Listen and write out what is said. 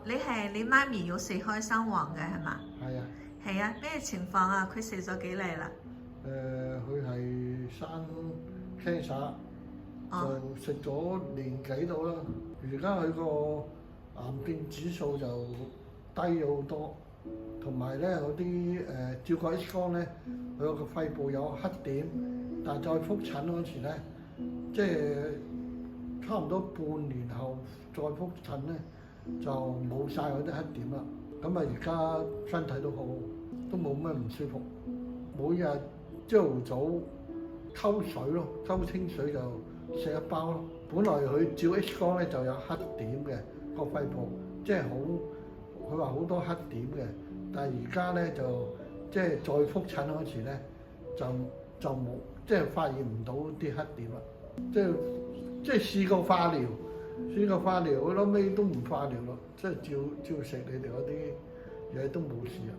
你係你媽咪要死開生黃嘅係嘛？係啊。係啊，咩情況啊？佢死咗幾耐啦？佢係生 cancer，就食咗年幾到啦。而家佢個癌變指數就低咗好多，同埋咧嗰啲照過 X 光咧，佢個肺部有黑點，但係再覆診嗰時咧，即係差唔多半年後再覆診咧，就冇晒嗰啲黑點啦。咁啊，而家身體都好，都冇咩唔舒服。每日朝頭早溝水咯，溝清水就食一包咯。本來佢照 X 光咧就有黑點嘅個肺部，即係好，佢話好多黑點嘅。但係而家咧就即係再覆診嗰時咧，就冇，即係發現唔到啲黑點啦。即係試過化療，佢後尾都唔化療咯，即係照食你哋嗰啲嘢都冇事啊。